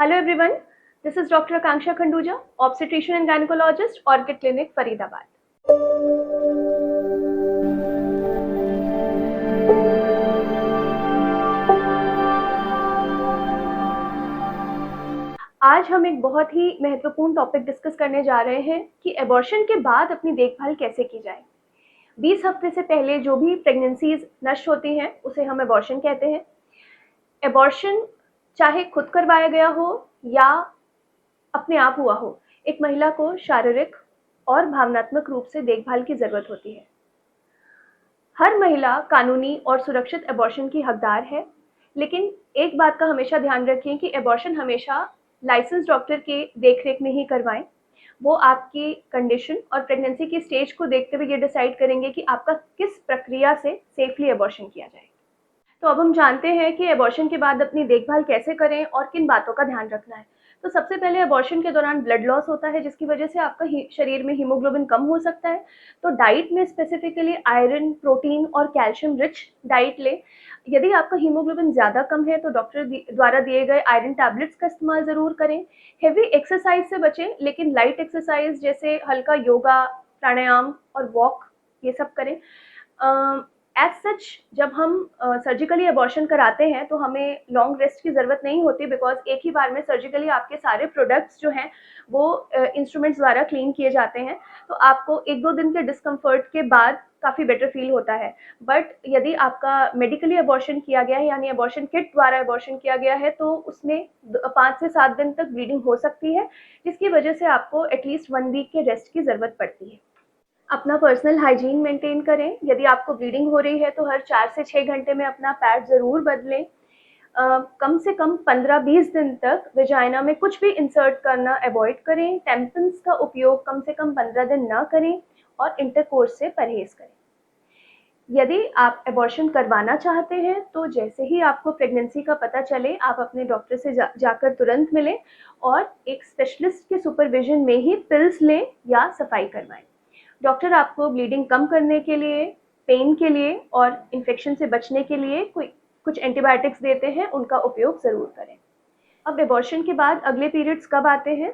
Hello everyone, this is Dr. Akanksha Khanduja, obstetrician and gynecologist, Orchid Clinic, Faridabad. आज हम एक बहुत ही महत्वपूर्ण टॉपिक डिस्कस करने जा रहे हैं कि एबॉर्शन के बाद अपनी देखभाल कैसे की जाए। 20 हफ्ते से पहले जो भी प्रेगनेंसीज नष्ट होती हैं उसे हम एबॉर्शन कहते हैं। एबॉर्शन चाहे खुद करवाया गया हो या अपने आप हुआ हो, एक महिला को शारीरिक और भावनात्मक रूप से देखभाल की जरूरत होती है। हर महिला कानूनी और सुरक्षित एबॉर्शन की हकदार है, लेकिन एक बात का हमेशा ध्यान रखें कि एबॉर्शन हमेशा लाइसेंस डॉक्टर के देखरेख में ही करवाएं। वो आपकी कंडीशन और प्रेगनेंसी की स्टेज को देखते हुए ये डिसाइड करेंगे कि आपका किस प्रक्रिया से सेफली एबॉर्शन किया जाए। तो अब हम जानते हैं कि एबॉर्शन के बाद अपनी देखभाल कैसे करें और किन बातों का ध्यान रखना है। तो सबसे पहले एबॉर्शन के दौरान ब्लड लॉस होता है, जिसकी वजह से आपका शरीर में हीमोग्लोबिन कम हो सकता है। तो डाइट में स्पेसिफिकली आयरन, प्रोटीन और कैल्शियम रिच डाइट लें। यदि आपका हीमोग्लोबिन ज़्यादा कम है तो डॉक्टर द्वारा दिए गए आयरन टैबलेट्स का इस्तेमाल ज़रूर करें। हेवी एक्सरसाइज से बचें, लेकिन लाइट एक्सरसाइज जैसे हल्का योगा, प्राणायाम और वॉक ये सब करें। एज सच जब हम सर्जिकली एबॉर्शन कराते हैं तो हमें लॉन्ग रेस्ट की ज़रूरत नहीं होती, बिकॉज एक ही बार में सर्जिकली आपके सारे प्रोडक्ट्स जो हैं वो इंस्ट्रूमेंट्स द्वारा क्लीन किए जाते हैं। तो आपको 1-2 दिन के डिस्कम्फर्ट के बाद काफ़ी बेटर फील होता है। बट यदि आपका मेडिकली एबॉर्शन किया गया है, यानी एबॉर्शन किट द्वारा एबॉर्शन किया गया है, तो उसमें 5 से 7 दिन तक ब्लीडिंग हो सकती है, जिसकी वजह से आपको एटलीस्ट 1 वीक के रेस्ट की ज़रूरत पड़ती है। अपना पर्सनल हाइजीन मेंटेन करें। यदि आपको ब्लीडिंग हो रही है तो हर 4 से 6 घंटे में अपना पैड ज़रूर बदलें। कम से कम 15-20 दिन तक वेजाइना में कुछ भी इंसर्ट करना अवॉइड करें। टेम्पन्स का उपयोग कम से कम 15 दिन ना करें और इंटरकोर्स से परहेज करें। यदि आप एबॉर्शन करवाना चाहते हैं तो जैसे ही आपको प्रेगनेंसी का पता चले, आप अपने डॉक्टर से जाकर तुरंत मिलें और एक स्पेशलिस्ट के सुपरविजन में ही पिल्स लें या सफाई करवाएं। डॉक्टर आपको ब्लीडिंग कम करने के लिए, पेन के लिए और इन्फेक्शन से बचने के लिए कुछ एंटीबायोटिक्स देते हैं, उनका उपयोग ज़रूर करें। अब एबॉर्शन के बाद अगले पीरियड्स कब आते हैं?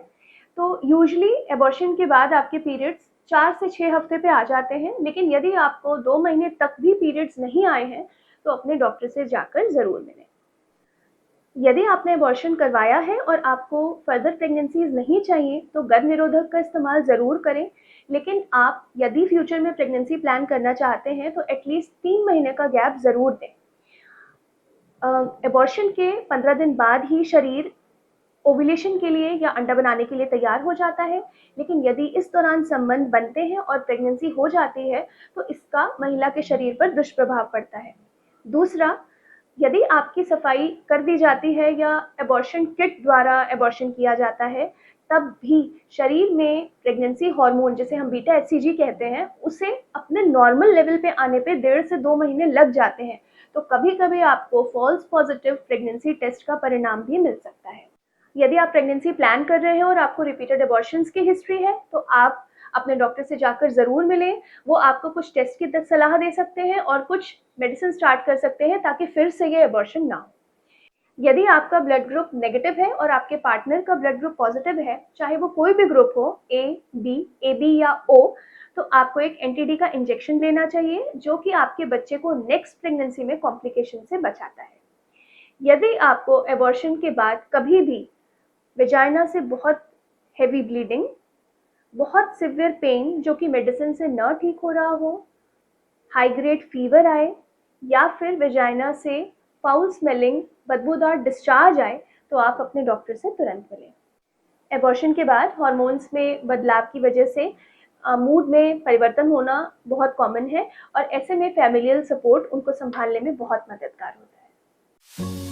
तो यूजुअली एबॉर्शन के बाद आपके पीरियड्स 4 से 6 हफ्ते पे आ जाते हैं, लेकिन यदि आपको 2 महीने तक भी पीरियड्स नहीं आए हैं तो अपने डॉक्टर से जाकर ज़रूर मिलें। यदि आपने एबॉर्शन करवाया है और आपको फर्दर प्रेगनेंसीज नहीं चाहिए तो गर्भ निरोधक का इस्तेमाल ज़रूर करें, लेकिन आप यदि फ्यूचर में प्रेगनेंसी प्लान करना चाहते हैं तो एटलीस्ट 3 महीने का गैप ज़रूर दें। एबॉर्शन के 15 दिन बाद ही शरीर ओव्यूलेशन के लिए या अंडा बनाने के लिए तैयार हो जाता है, लेकिन यदि इस दौरान संबंध बनते हैं और प्रेगनेंसी हो जाती है तो इसका महिला के शरीर पर दुष्प्रभाव पड़ता है। दूसरा, यदि आपकी सफाई कर दी जाती है या एबॉर्शन किट द्वारा एबॉर्शन किया जाता है, तब भी शरीर में प्रेगनेंसी हार्मोन, जिसे हम बीटा एचसीजी कहते हैं, उसे अपने नॉर्मल लेवल पे आने पे 1.5 से 2 महीने लग जाते हैं। तो कभी कभी आपको फॉल्स पॉजिटिव प्रेगनेंसी टेस्ट का परिणाम भी मिल सकता है। यदि आप प्रेगनेंसी प्लान कर रहे हैं और आपको रिपीटेड एबॉर्शंस की हिस्ट्री है तो आप अपने डॉक्टर से जाकर ज़रूर मिलें। वो आपको कुछ टेस्ट की सलाह दे सकते हैं और कुछ मेडिसिन स्टार्ट कर सकते हैं ताकि फिर से ये एबॉर्शन ना हो। यदि आपका ब्लड ग्रुप नेगेटिव है और आपके पार्टनर का ब्लड ग्रुप पॉजिटिव है, चाहे वो कोई भी ग्रुप हो, ए, बी, AB या O, तो आपको एक एंटी-डी का इंजेक्शन लेना चाहिए, जो कि आपके बच्चे को नेक्स्ट प्रेगनेंसी में कॉम्प्लिकेशन से बचाता है। यदि आपको एबॉर्शन के बाद कभी भी वेजाइना से बहुत हेवी ब्लीडिंग, बहुत सिवियर पेन जो कि मेडिसिन से न ठीक हो रहा हो, हाई ग्रेड फीवर आए या फिर वेजाइना से फाउल स्मेलिंग, बदबूदार डिस्चार्ज आए, तो आप अपने डॉक्टर से तुरंत मिलें। एबॉर्शन के बाद हार्मोन्स में बदलाव की वजह से मूड में परिवर्तन होना बहुत कॉमन है और ऐसे में फैमिलियल सपोर्ट उनको संभालने में बहुत मददगार होता है।